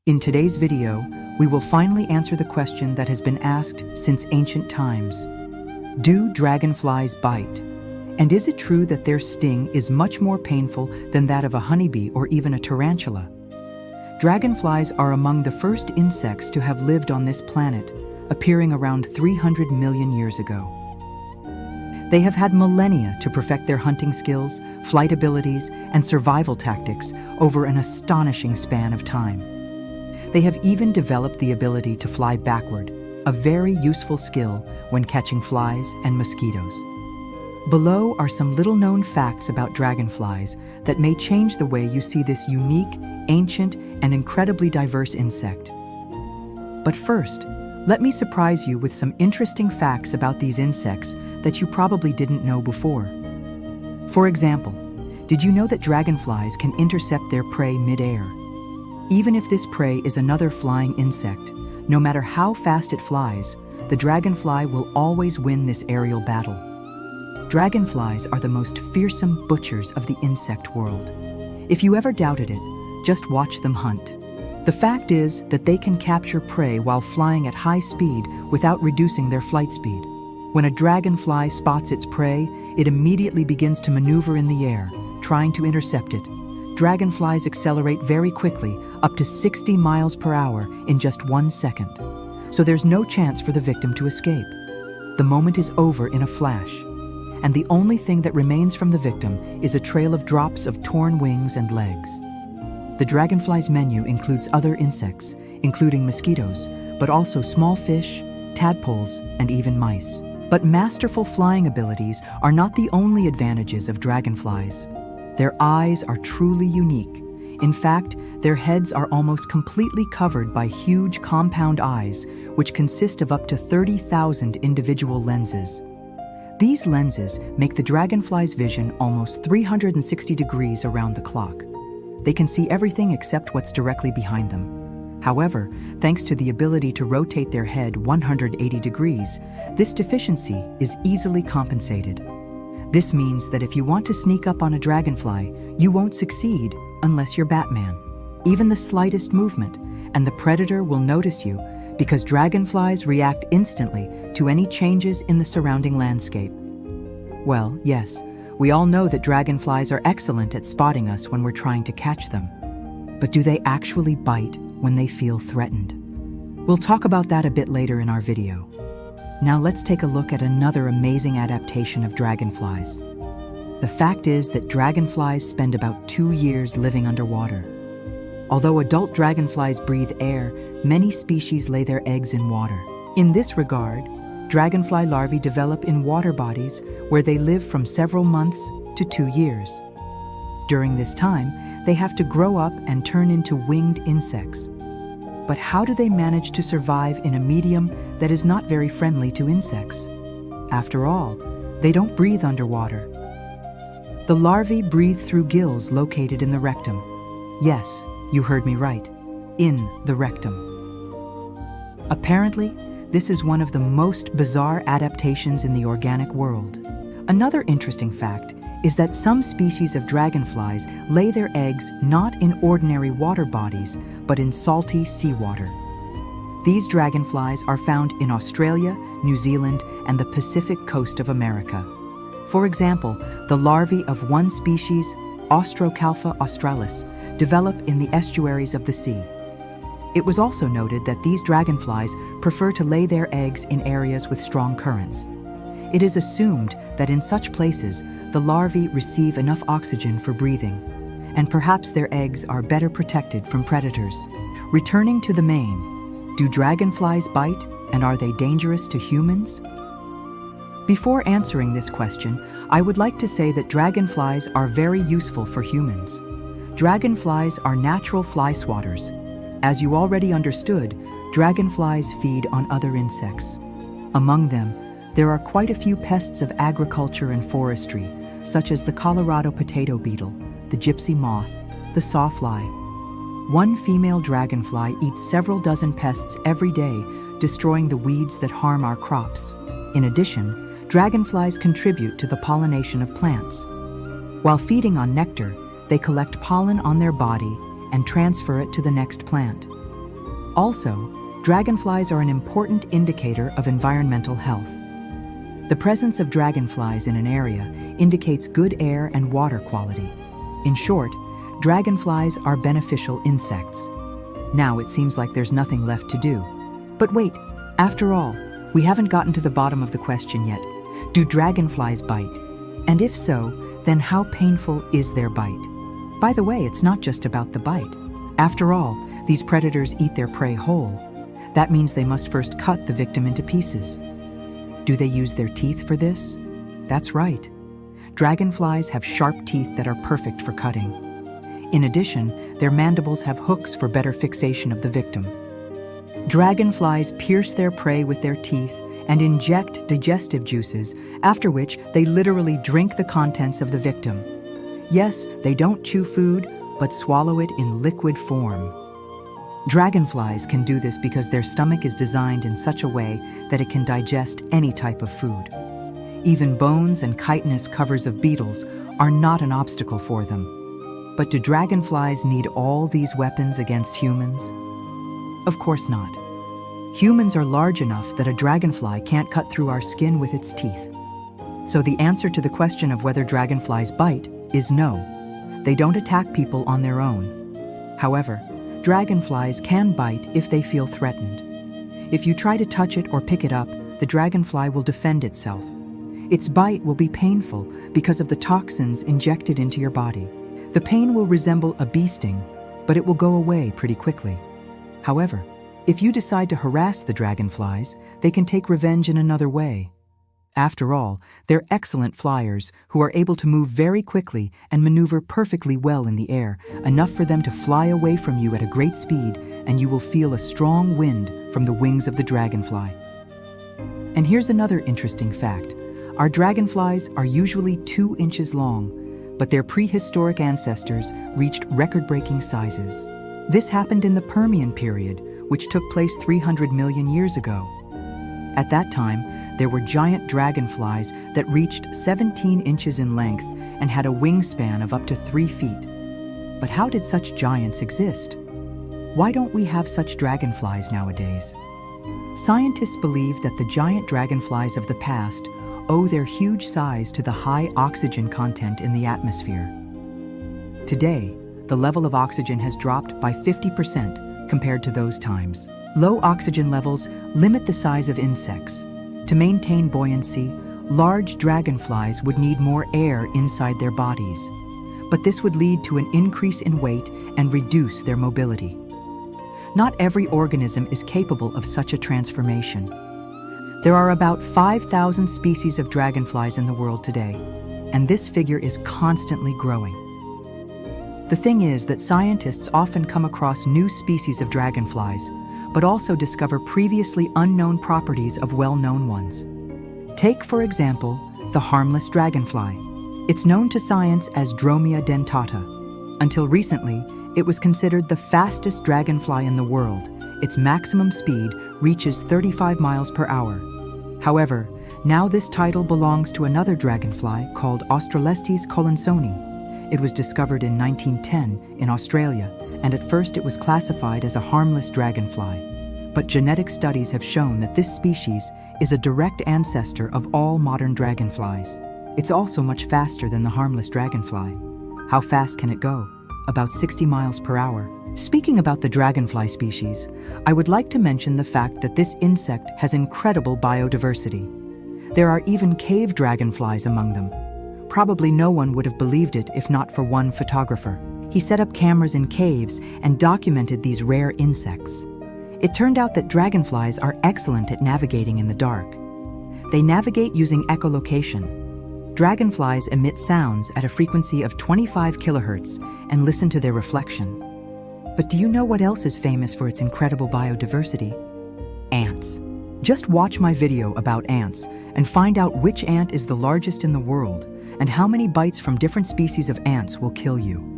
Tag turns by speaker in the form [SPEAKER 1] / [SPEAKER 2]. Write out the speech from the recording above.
[SPEAKER 1] In today's video, we will finally answer the question that has been asked since ancient times. Do dragonflies bite? And is it true that their sting is much more painful than that of a honeybee or even a tarantula? Dragonflies are among the first insects to have lived on this planet, appearing around 300 million years ago. They have had millennia to perfect their hunting skills, flight abilities, and survival tactics over an astonishing span of time. They have even developed the ability to fly backward, a very useful skill when catching flies and mosquitoes. Below are some little-known facts about dragonflies that may change the way you see this unique, ancient, and incredibly diverse insect. But first, let me surprise you with some interesting facts about these insects that you probably didn't know before. For example, did you know that dragonflies can intercept their prey mid-air? Even if this prey is another flying insect, no matter how fast it flies, the dragonfly will always win this aerial battle. Dragonflies are the most fearsome butchers of the insect world. If you ever doubted it, just watch them hunt. The fact is that they can capture prey while flying at high speed without reducing their flight speed. When a dragonfly spots its prey, it immediately begins to maneuver in the air, trying to intercept it. Dragonflies accelerate very quickly, up to 60 miles per hour in just 1 second. So there's no chance for the victim to escape. The moment is over in a flash, and the only thing that remains from the victim is a trail of drops of torn wings and legs. The dragonfly's menu includes other insects, including mosquitoes, but also small fish, tadpoles, and even mice. But masterful flying abilities are not the only advantages of dragonflies. Their eyes are truly unique. In fact, their heads are almost completely covered by huge compound eyes, which consist of up to 30,000 individual lenses. These lenses make the dragonfly's vision almost 360 degrees around the clock. They can see everything except what's directly behind them. However, thanks to the ability to rotate their head 180 degrees, this deficiency is easily compensated. This means that if you want to sneak up on a dragonfly, you won't succeed unless you're Batman. Even the slightest movement, and the predator will notice you because dragonflies react instantly to any changes in the surrounding landscape. Well, yes, we all know that dragonflies are excellent at spotting us when we're trying to catch them. But do they actually bite when they feel threatened? We'll talk about that a bit later in our video. Now let's take a look at another amazing adaptation of dragonflies. The fact is that dragonflies spend about 2 years living underwater. Although adult dragonflies breathe air, many species lay their eggs in water. In this regard, dragonfly larvae develop in water bodies where they live from several months to 2 years. During this time, they have to grow up and turn into winged insects. But how do they manage to survive in a medium that is not very friendly to insects? After all, they don't breathe underwater. The larvae breathe through gills located in the rectum. Yes, you heard me right, in the rectum. Apparently, this is one of the most bizarre adaptations in the organic world. Another interesting fact is that some species of dragonflies lay their eggs not in ordinary water bodies, but in salty seawater. These dragonflies are found in Australia, New Zealand, and the Pacific coast of America. For example, the larvae of one species, Ostrocalfa australis, develop in the estuaries of the sea. It was also noted that these dragonflies prefer to lay their eggs in areas with strong currents. It is assumed that in such places, the larvae receive enough oxygen for breathing, and perhaps their eggs are better protected from predators. Returning to the main, do dragonflies bite, and are they dangerous to humans? Before answering this question, I would like to say that dragonflies are very useful for humans. Dragonflies are natural fly swatters. As you already understood, dragonflies feed on other insects. Among them, there are quite a few pests of agriculture and forestry, such as the Colorado potato beetle, the gypsy moth, the sawfly. One female dragonfly eats several dozen pests every day, destroying the weeds that harm our crops. In addition, dragonflies contribute to the pollination of plants. While feeding on nectar, they collect pollen on their body and transfer it to the next plant. Also, dragonflies are an important indicator of environmental health. The presence of dragonflies in an area indicates good air and water quality. In short, dragonflies are beneficial insects. Now it seems like there's nothing left to do. But wait, after all, we haven't gotten to the bottom of the question yet. Do dragonflies bite? And if so, then how painful is their bite? By the way, it's not just about the bite. After all, these predators eat their prey whole. That means they must first cut the victim into pieces. Do they use their teeth for this? That's right. Dragonflies have sharp teeth that are perfect for cutting. In addition, their mandibles have hooks for better fixation of the victim. Dragonflies pierce their prey with their teeth and inject digestive juices, after which they literally drink the contents of the victim. Yes, they don't chew food, but swallow it in liquid form. Dragonflies can do this because their stomach is designed in such a way that it can digest any type of food. Even bones and chitinous covers of beetles are not an obstacle for them. But do dragonflies need all these weapons against humans? Of course not. Humans are large enough that a dragonfly can't cut through our skin with its teeth. So the answer to the question of whether dragonflies bite is no. They don't attack people on their own. However, dragonflies can bite if they feel threatened. If you try to touch it or pick it up, the dragonfly will defend itself. Its bite will be painful because of the toxins injected into your body. The pain will resemble a bee sting, but it will go away pretty quickly. However, if you decide to harass the dragonflies, they can take revenge in another way. After all, they're excellent flyers who are able to move very quickly and maneuver perfectly well in the air, enough for them to fly away from you at a great speed, and you will feel a strong wind from the wings of the dragonfly. And here's another interesting fact. Our dragonflies are usually 2 inches long, but their prehistoric ancestors reached record-breaking sizes. This happened in the Permian period, which took place 300 million years ago. At that time, there were giant dragonflies that reached 17 inches in length and had a wingspan of up to 3 feet. But how did such giants exist? Why don't we have such dragonflies nowadays? Scientists believe that the giant dragonflies of the past owe their huge size to the high oxygen content in the atmosphere. Today, the level of oxygen has dropped by 50% compared to those times. Low oxygen levels limit the size of insects. To maintain buoyancy, large dragonflies would need more air inside their bodies. But this would lead to an increase in weight and reduce their mobility. Not every organism is capable of such a transformation. There are about 5,000 species of dragonflies in the world today, and this figure is constantly growing. The thing is that scientists often come across new species of dragonflies, but also discover previously unknown properties of well-known ones. Take, for example, the harmless dragonfly. It's known to science as Dromia dentata. Until recently, it was considered the fastest dragonfly in the world. Its maximum speed reaches 35 miles per hour. However, now this title belongs to another dragonfly called Australestes collinsoni. It was discovered in 1910 in Australia, and at first it was classified as a harmless dragonfly. But genetic studies have shown that this species is a direct ancestor of all modern dragonflies. It's also much faster than the harmless dragonfly. How fast can it go? About 60 miles per hour. Speaking about the dragonfly species, I would like to mention the fact that this insect has incredible biodiversity. There are even cave dragonflies among them. Probably no one would have believed it if not for one photographer. He set up cameras in caves and documented these rare insects. It turned out that dragonflies are excellent at navigating in the dark. They navigate using echolocation. Dragonflies emit sounds at a frequency of 25 kilohertz and listen to their reflection. But do you know what else is famous for its incredible biodiversity? Ants. Just watch my video about ants and find out which ant is the largest in the world and how many bites from different species of ants will kill you.